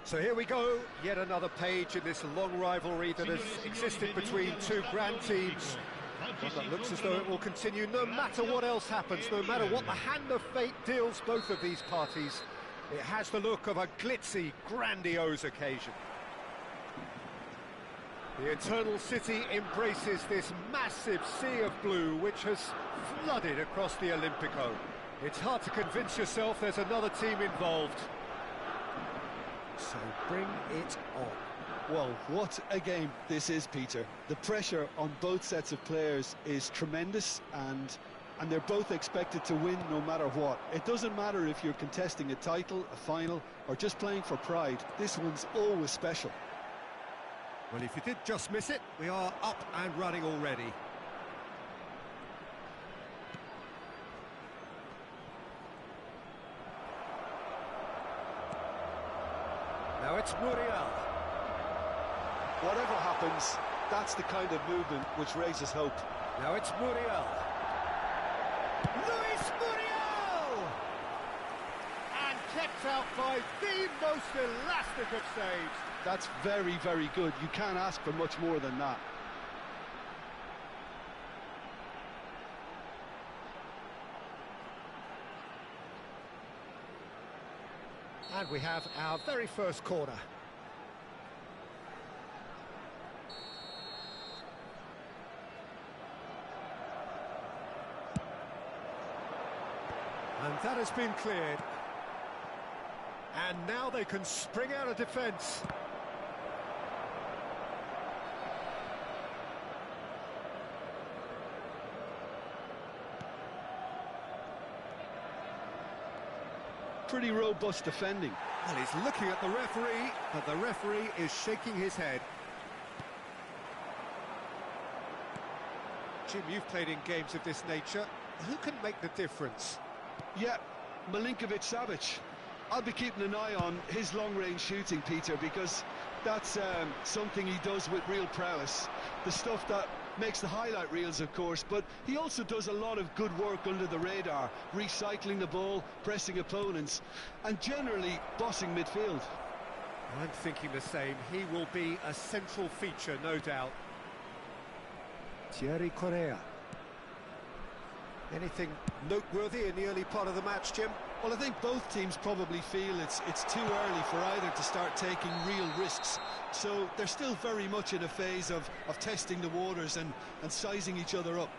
So here we go, yet another page in this long rivalry that has existed between two grand teams. One that looks as though it will continue no matter what else happens, no matter what the hand of fate deals both of these parties. It has the look of a glitzy, grandiose occasion. The Eternal City embraces this massive sea of blue which has flooded across the Olimpico. It's hard to convince yourself there's another team involved. So bring it on. Well, what a game this is, Peter. The pressure on both sets of players is tremendous, and they're both expected to win no matter what. It doesn't matter if you're contesting a title, a final, or just playing for pride. This one's always special. Well, if you did just miss it, we are up and running already. Now it's Muriel. Whatever happens, that's the kind of movement which raises hope. Now it's Muriel. Luis Muriel! And kept out by the most elastic of saves. That's very, very good. You can't ask for much more than that. And we have our very first corner. And that has been cleared. And now they can spring out of defence. pretty robust defending. Well, he's looking at the referee, but the referee is shaking his head. Jim, you've played in games of this nature. Who can make the difference? Yeah, Milinkovic-Savic. I'll be keeping an eye on his long-range shooting, Peter, because that's something he does with real prowess. The stuff that makes the highlight reels, of course, but he also does a lot of good work under the radar, recycling the ball, pressing opponents, and generally bossing midfield. I'm thinking the same. He will be a central feature, no doubt. Thierry Correa. Anything noteworthy in the early part of the match, Jim? Well, I think both teams probably feel it's too early for either to start taking real risks. So they're still very much in a phase of testing the waters and sizing each other up.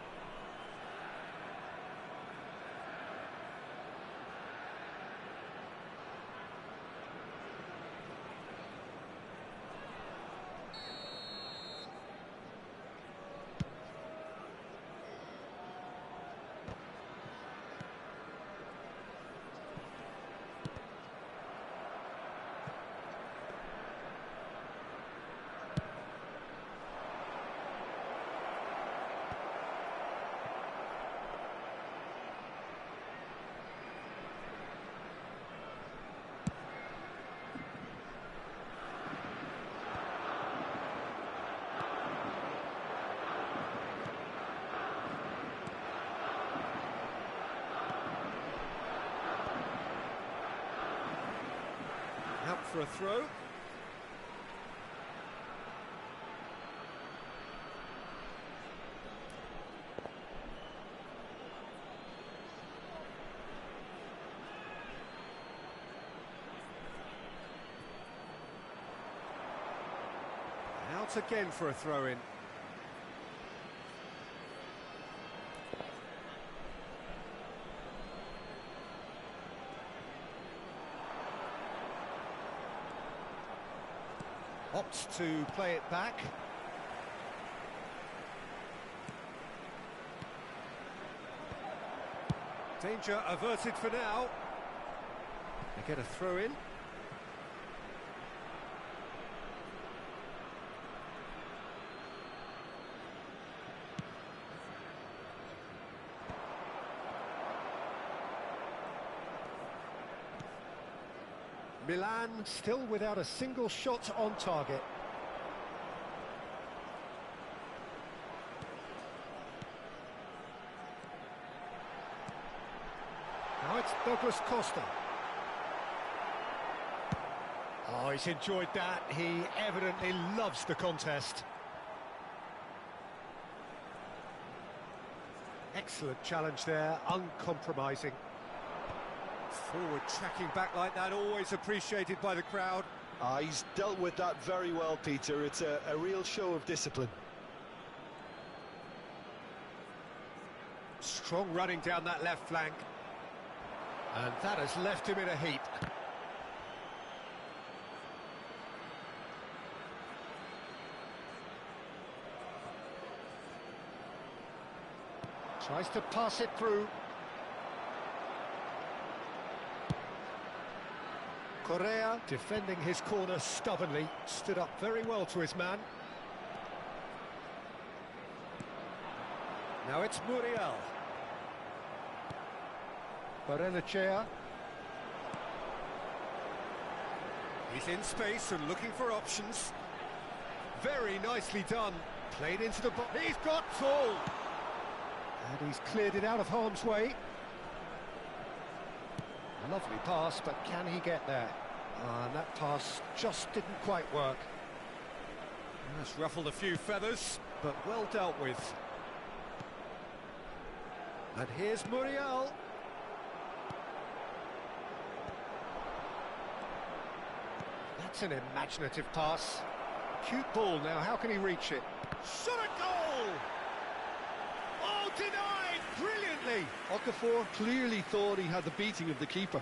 Out for a throw. Out again for a throw-in. Opts to play it back. Danger averted for now. They get a throw in. Milan still without a single shot on target. Now it's Douglas Costa. Oh, he's enjoyed that. He evidently loves the contest. Excellent challenge there, uncompromising. Forward tracking back like that, always appreciated by the crowd. He's dealt with that very well, Peter. It's a real show of discipline. Strong running down that left flank. And that has left him in a heap. Tries to pass it through. Correa, defending his corner stubbornly, stood up very well to his man. Now it's Muriel. Barrenechea. He's in space and looking for options. Very nicely done. Played into the box. He's got full. And he's cleared it out of harm's way. Lovely pass, but can he get there? And that pass just didn't quite work. That's ruffled a few feathers, but well dealt with. And here's Muriel. That's an imaginative pass. Cute ball now, how can he reach it? Shot a goal! Oh, denied brilliantly! Okafor clearly thought he had the beating of the keeper.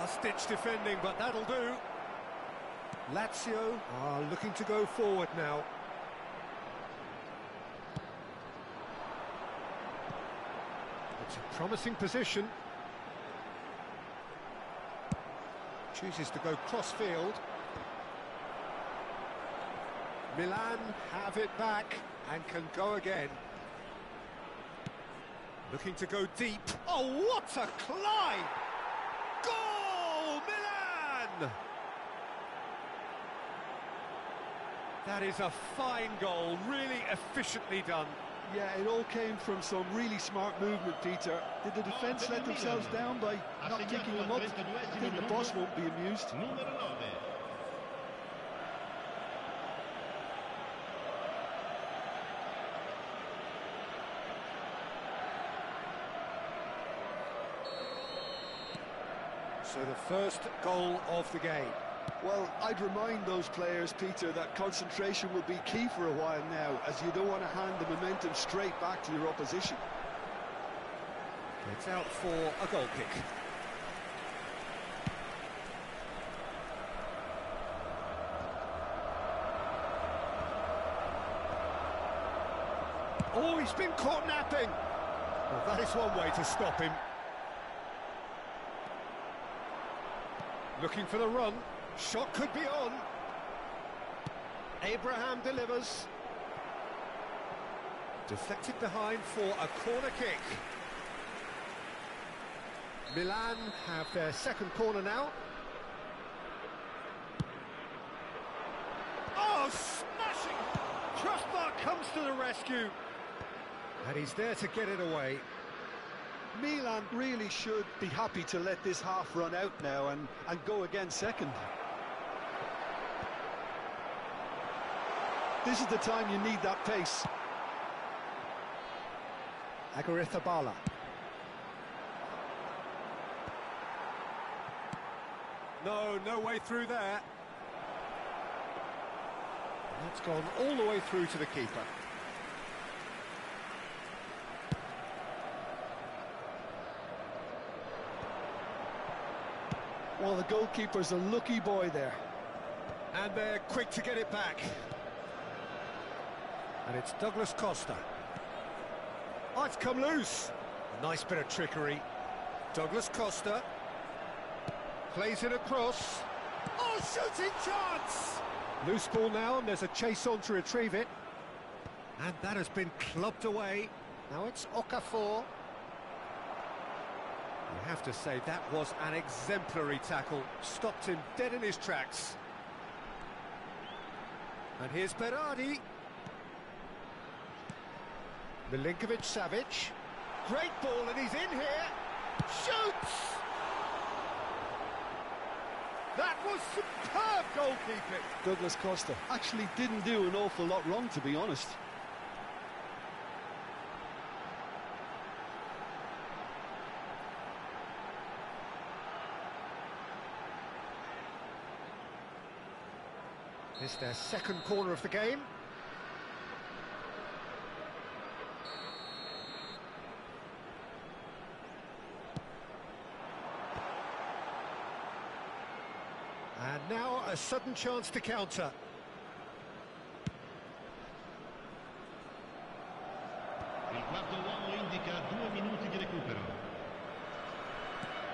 Last-ditch defending, but that'll do. Lazio are looking to go forward now. It's a promising position. Chooses to go cross-field. Milan have it back and can go again. Looking to go deep. Oh, what a climb! Goal, Milan! That is a fine goal, really efficiently done. Yeah, it all came from some really smart movement, Peter. Did the defence let themselves down by not kicking them up? I think the boss won't be amused. So the first goal of the game. Well, I'd remind those players, Peter, that concentration will be key for a while now, as you don't want to hand the momentum straight back to your opposition. It's out for a goal kick. Oh, he's been caught napping. Well, that is one way to stop him. Looking for the run. Shot could be on. Abraham delivers. Deflected behind for a corner kick. Milan have their second corner now. Oh, smashing! Crossbar comes to the rescue. And he's there to get it away. Milan really should be happy to let this half run out now and go again second. This is the time you need that pace. Aguirre-Zabala. No way through there. That's gone all the way through to the keeper. Well, the goalkeeper's a lucky boy there. And they're quick to get it back. And it's Douglas Costa. Oh, it's come loose. Nice bit of trickery. Douglas Costa. Plays it across. Oh, shooting chance! Loose ball now, and there's a chase on to retrieve it. And that has been clubbed away. Now it's Okafor. You have to say that was an exemplary tackle. Stopped him dead in his tracks. And here's Berardi. Milinkovic-Savic. Great ball, and he's in here. Shoots! That was superb goalkeeping. Douglas Costa actually didn't do an awful lot wrong, to be honest. It's their second corner of the game. And now a sudden chance to counter. Il quarto uomo indica 2 minuti di recupero.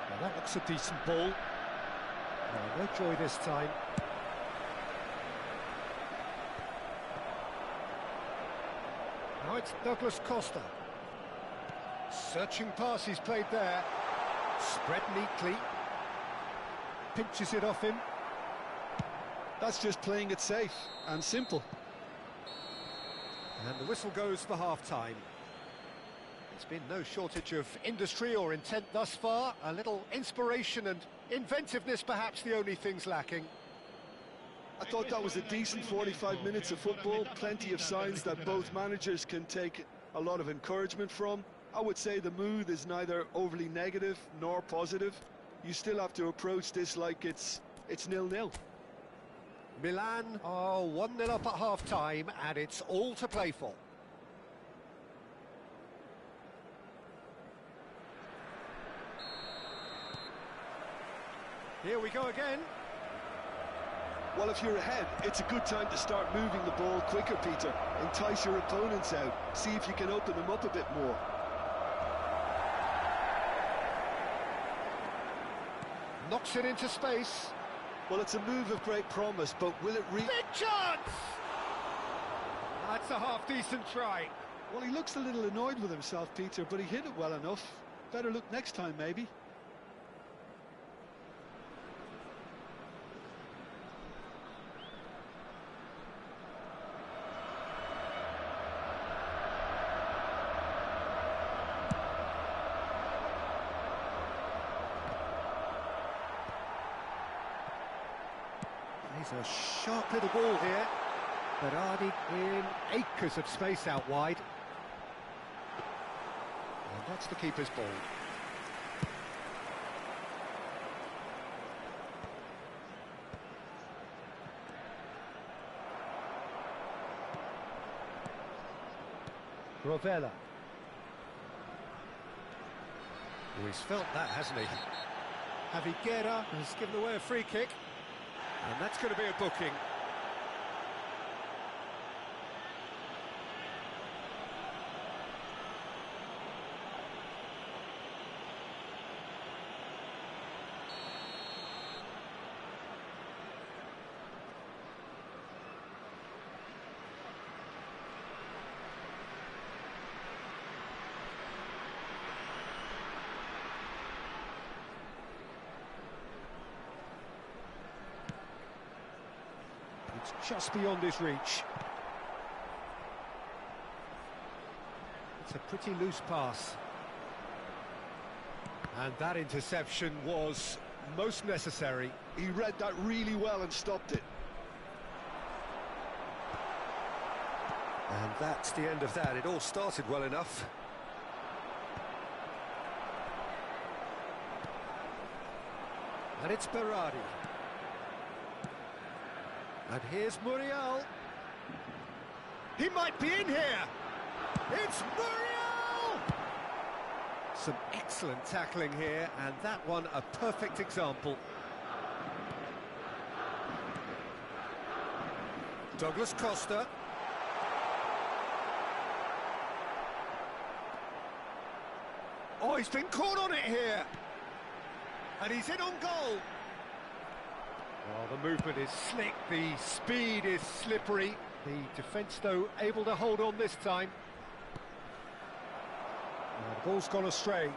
Well, that looks a decent ball. No joy this time. Now it's Douglas Costa. Searching pass he's played there. Spread neatly. Pinches it off him. That's just playing it safe and simple. And the whistle goes for half-time. There's been no shortage of industry or intent thus far. A little inspiration and inventiveness, perhaps the only things lacking. I thought that was a decent 45 minutes of football. Plenty of signs that both managers can take a lot of encouragement from. I would say the mood is neither overly negative nor positive. You still have to approach this like it's 0-0. Milan are 1-0 up at half-time, and it's all to play for. Here we go again. Well, if you're ahead, it's a good time to start moving the ball quicker, Peter. Entice your opponents out. See if you can open them up a bit more. Knocks it into space. Well, it's a move of great promise, but will it reach? Big chance! That's a half-decent try. Well, he looks a little annoyed with himself, Peter, but he hit it well enough. Better look next time, maybe. He's a sharp little ball here. Berardi in acres of space out wide. And that's the keeper's ball. Rovella. Oh, he's felt that, hasn't he? Javi Guerra has given away a free kick. And that's going to be a booking. It's just beyond his reach. It's a pretty loose pass. And that interception was most necessary. He read that really well and stopped it. And that's the end of that. It all started well enough. And it's Berardi. And here's Muriel. He might be in here. It's Muriel! Some excellent tackling here, and that one a perfect example. Douglas Costa. Oh, he's been caught on it here. And he's in on goal. Oh, the movement is slick, the speed is slippery. The defence, though, able to hold on this time. Oh, the ball's gone astray.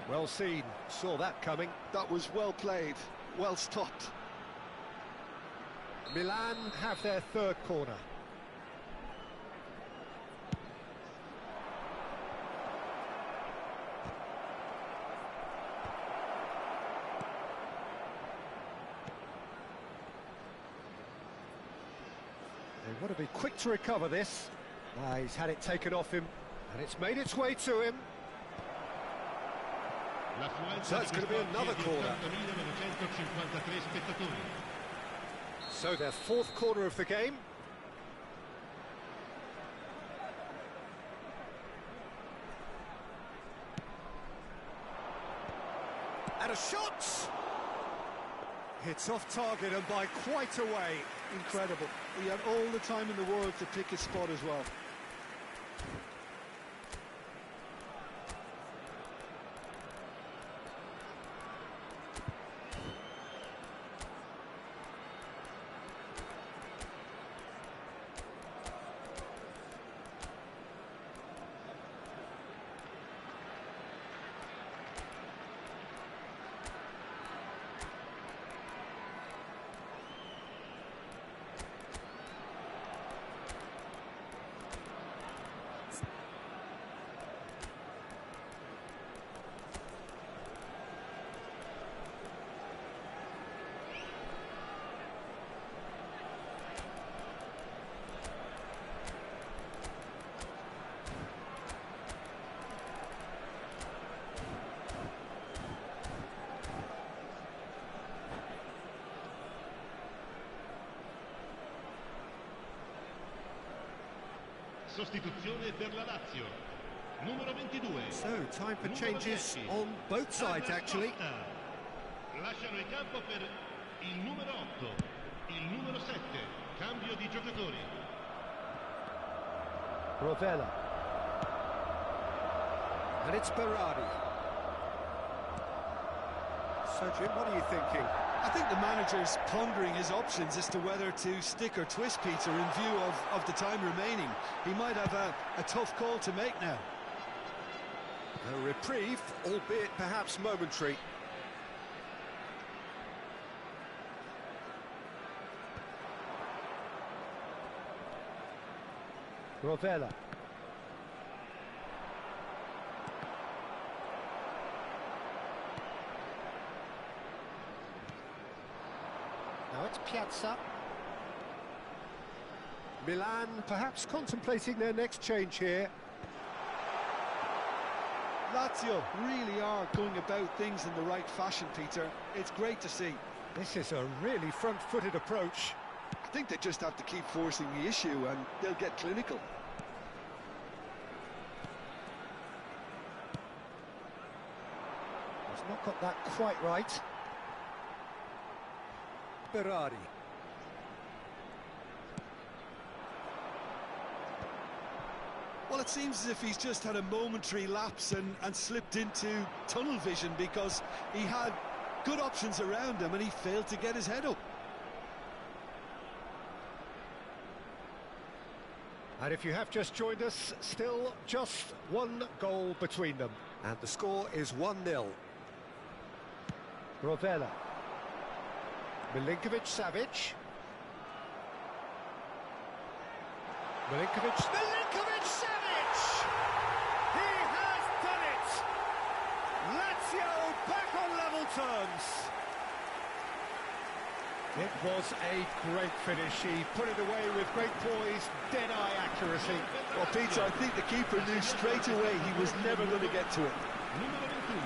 Well seen, saw that coming. That was well played, well stopped. Milan have their third corner. They want to be quick to recover this. He's had it taken off him, and it's made its way to him. So it's going to be another corner. So their fourth corner of the game. And a shot! It's off target and by quite a way. Incredible. He had all the time in the world to pick his spot as well. Sostituzione per la Lazio. Numero 22. So, time for changes on both sides, actually. Lasciano il campo per il numero 8, il numero 7. Cambio di giocatori. Rovella. And it's Berardi. So, Jim, what are you thinking? I think the manager's pondering his options as to whether to stick or twist Peter in view of the time remaining. He might have a tough call to make now. A reprieve, albeit perhaps momentary. Rovella. Now it's Piazza. Milan perhaps contemplating their next change here. Lazio really are going about things in the right fashion, Peter. It's great to see. This is a really front-footed approach. I think they just have to keep forcing the issue and they'll get clinical. He's not got that quite right. Berardi. Well, it seems as if he's just had a momentary lapse and slipped into tunnel vision because he had good options around him and he failed to get his head up. And if you have just joined us, still just one goal between them. And the score is 1-0. Rovella. Milinkovic-Savic. Milinkovic-Savic! He has done it! Lazio back on level terms. It was a great finish. He put it away with great poise, dead-eye accuracy. Well, Peter, I think the keeper knew straight away he was never going to get to it. Numero 21.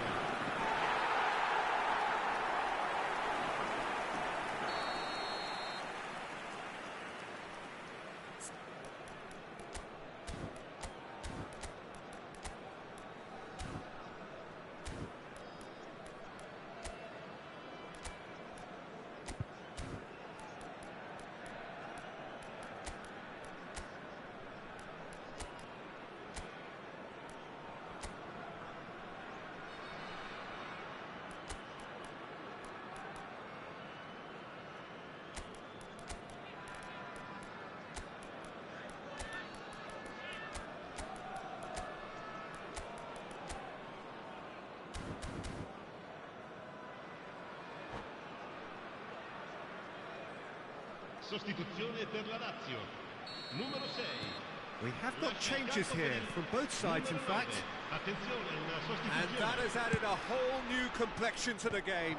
Sostituzione per la Lazio. Numero 6. We have got changes here from both sides, in fact. Attenzione, una sostituzione. And that has added a whole new complexion to the game.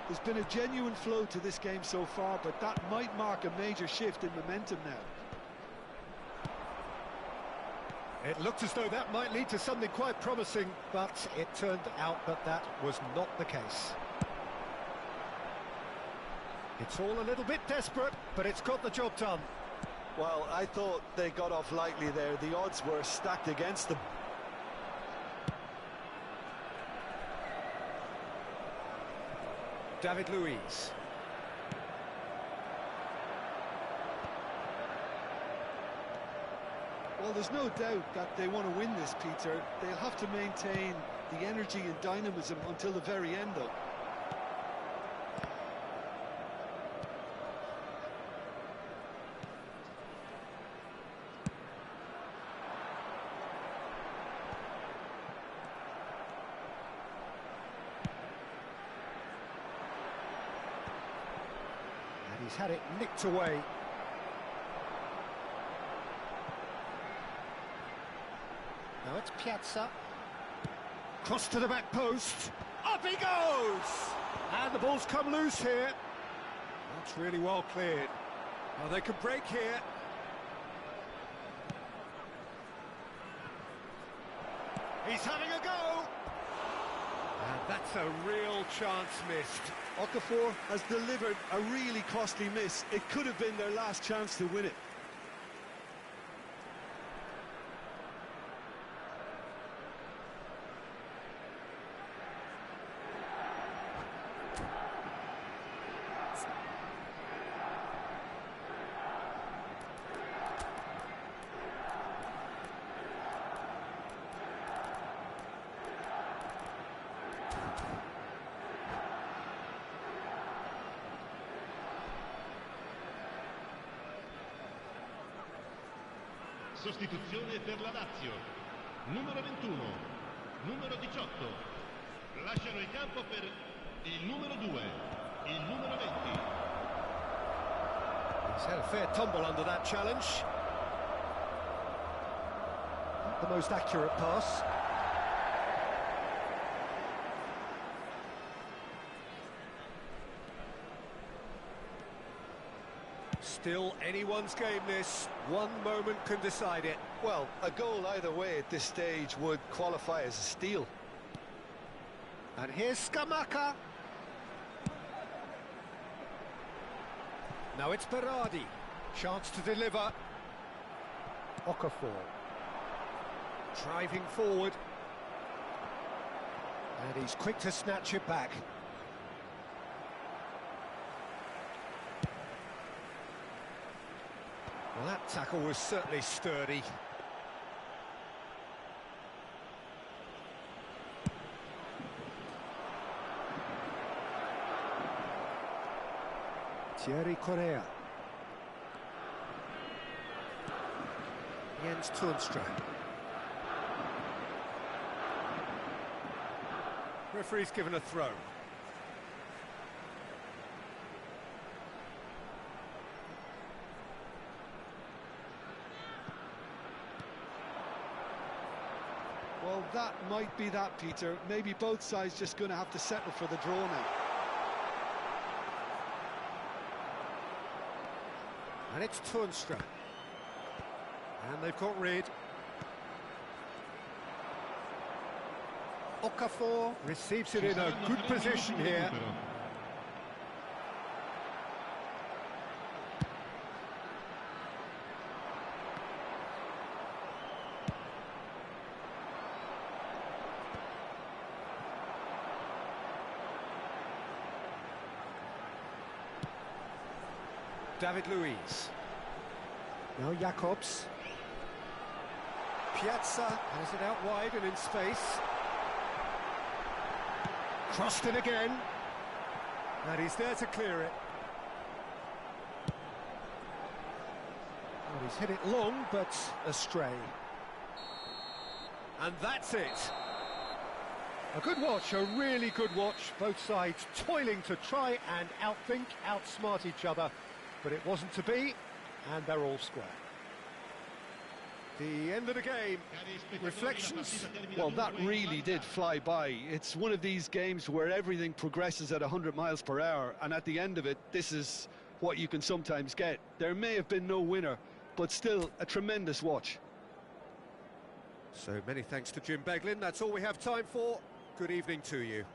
There's been a genuine flow to this game so far, but that might mark a major shift in momentum now. It looked as though that might lead to something quite promising, but it turned out that that was not the case. It's all a little bit desperate, but it's got the job done. Well, I thought they got off lightly there. The odds were stacked against them. David Luiz. Well, there's no doubt that they want to win this, Peter. They'll have to maintain the energy and dynamism until the very end, though. He's had it nicked away. Now it's Piazza. Cross to the back post. Up he goes! And the ball's come loose here. That's really well cleared. Now they can break here. He's having a go! And that's a real chance missed. Okafor has delivered a really costly miss. It could have been their last chance to win it. Sostituzione per la Lazio. Numero 21, numero 18. Lasciano il campo per il numero 2, il numero 20. He's had a fair tumble under that challenge. Not the most accurate pass. Still anyone's game this. One moment can decide it. Well, a goal either way at this stage would qualify as a steal. And here's Scamacca. Now it's Berardi. Chance to deliver. Okafor. Driving forward. And he's quick to snatch it back. Well, that tackle was certainly sturdy. Thierry Correa. Jens Toornstra. Referee's given a throw. Well, that might be that, Peter. Maybe both sides just going to have to settle for the draw now. And it's Toornstra. And they've got rid. Okafor receives it in a good position here. David Luiz. Now Jacobs. Piazza has it out wide and in space. Crossed in again. And he's there to clear it. Well, he's hit it long, but astray. And that's it. A good watch, a really good watch. Both sides toiling to try and outthink, outsmart each other. But it wasn't to be, and they're all square. The end of the game. Reflections? Well, that really did fly by. It's one of these games where everything progresses at 100 miles per hour, and at the end of it, this is what you can sometimes get. There may have been no winner, but still a tremendous watch. So many thanks to Jim Beglin. That's all we have time for. Good evening to you.